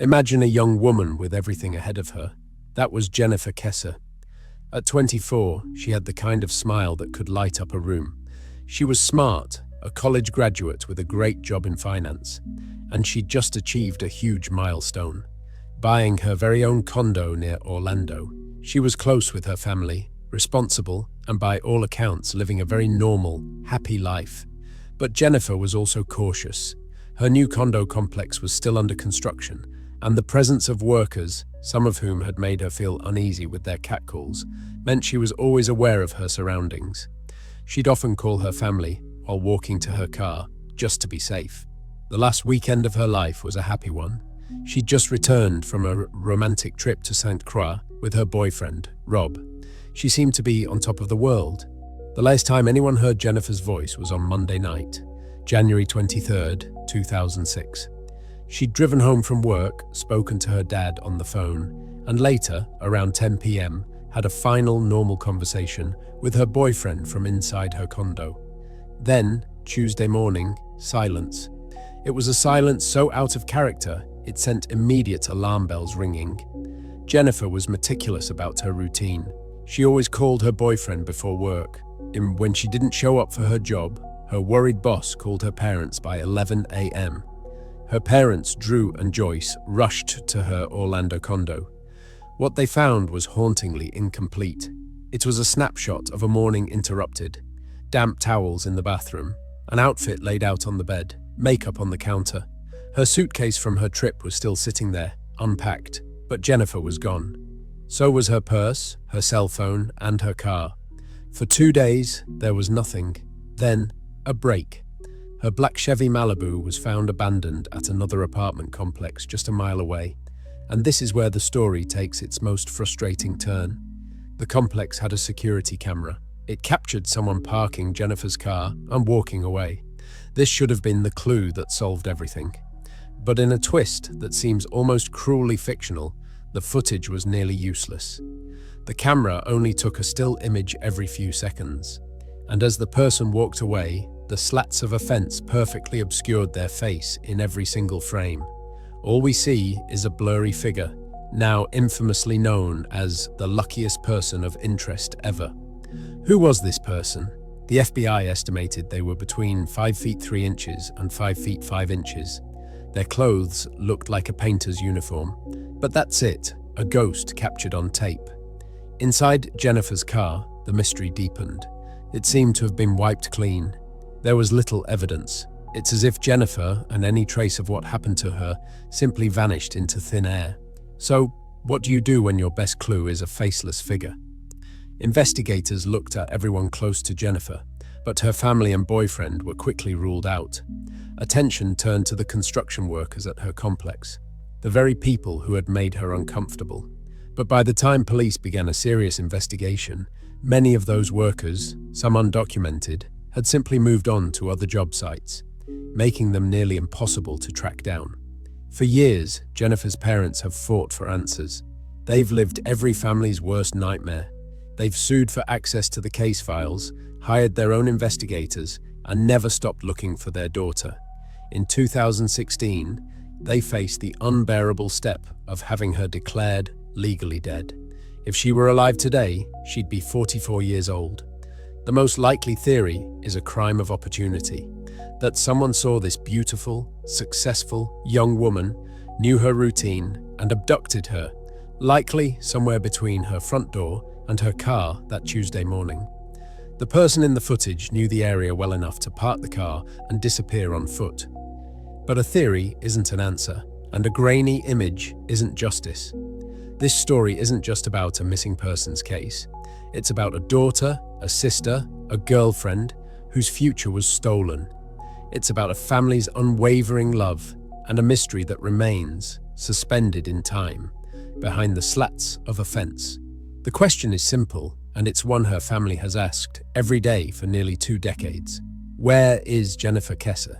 Imagine a young woman with everything ahead of her. That was Jennifer Kesse. At 24, she had the kind of smile that could light up a room. She was smart, a college graduate with a great job in finance, and she'd just achieved a huge milestone, buying her very own condo near Orlando. She was close with her family, responsible, and by all accounts living a very normal, happy life. But Jennifer was also cautious. Her new condo complex was still under construction, and the presence of workers, some of whom had made her feel uneasy with their catcalls, meant she was always aware of her surroundings. She'd often call her family while walking to her car, just to be safe. The last weekend of her life was a happy one. She'd just returned from a romantic trip to St. Croix with her boyfriend, Rob. She seemed to be on top of the world. The last time anyone heard Jennifer's voice was on Monday night, January 23rd, 2006. She'd driven home from work, spoken to her dad on the phone, and later, around 10 p.m., had a final normal conversation with her boyfriend from inside her condo. Then, Tuesday morning, silence. It was a silence so out of character, it sent immediate alarm bells ringing. Jennifer was meticulous about her routine. She always called her boyfriend before work. And when she didn't show up for her job, her worried boss called her parents by 11 a.m. Her parents, Drew and Joyce, rushed to her Orlando condo. What they found was hauntingly incomplete. It was a snapshot of a morning interrupted. Damp towels in the bathroom, an outfit laid out on the bed, makeup on the counter. Her suitcase from her trip was still sitting there, unpacked, but Jennifer was gone. So was her purse, her cell phone, and her car. For 2 days, there was nothing. Then, a break. Her black Chevy Malibu was found abandoned at another apartment complex just a mile away. And this is where the story takes its most frustrating turn. The complex had a security camera. It captured someone parking Jennifer's car and walking away. This should have been the clue that solved everything. But in a twist that seems almost cruelly fictional, the footage was nearly useless. The camera only took a still image every few seconds. And as the person walked away, the slats of a fence perfectly obscured their face in every single frame. All we see is a blurry figure, now infamously known as the luckiest person of interest ever. Who was this person? The FBI estimated they were between 5 feet 3 inches and 5 feet 5 inches. Their clothes looked like a painter's uniform. But that's it, a ghost captured on tape. Inside Jennifer's car, the mystery deepened. It seemed to have been wiped clean. There was little evidence. It's as if Jennifer and any trace of what happened to her simply vanished into thin air. So, what do you do when your best clue is a faceless figure? Investigators looked at everyone close to Jennifer, but her family and boyfriend were quickly ruled out. Attention turned to the construction workers at her complex, the very people who had made her uncomfortable. But by the time police began a serious investigation, many of those workers, some undocumented, had simply moved on to other job sites, making them nearly impossible to track down. For years, Jennifer's parents have fought for answers. They've lived every family's worst nightmare. They've sued for access to the case files, hired their own investigators, and never stopped looking for their daughter. In 2016, they faced the unbearable step of having her declared legally dead. If she were alive today, she'd be 44 years old. The most likely theory is a crime of opportunity, that someone saw this beautiful, successful young woman, knew her routine, and abducted her, likely somewhere between her front door and her car that Tuesday morning. The person in the footage knew the area well enough to park the car and disappear on foot. But a theory isn't an answer, and a grainy image isn't justice. This story isn't just about a missing persons case. It's about a daughter, a sister, a girlfriend whose future was stolen. It's about a family's unwavering love and a mystery that remains suspended in time behind the slats of a fence. The question is simple, and it's one her family has asked every day for nearly 2 decades. Where is Jennifer Kesse?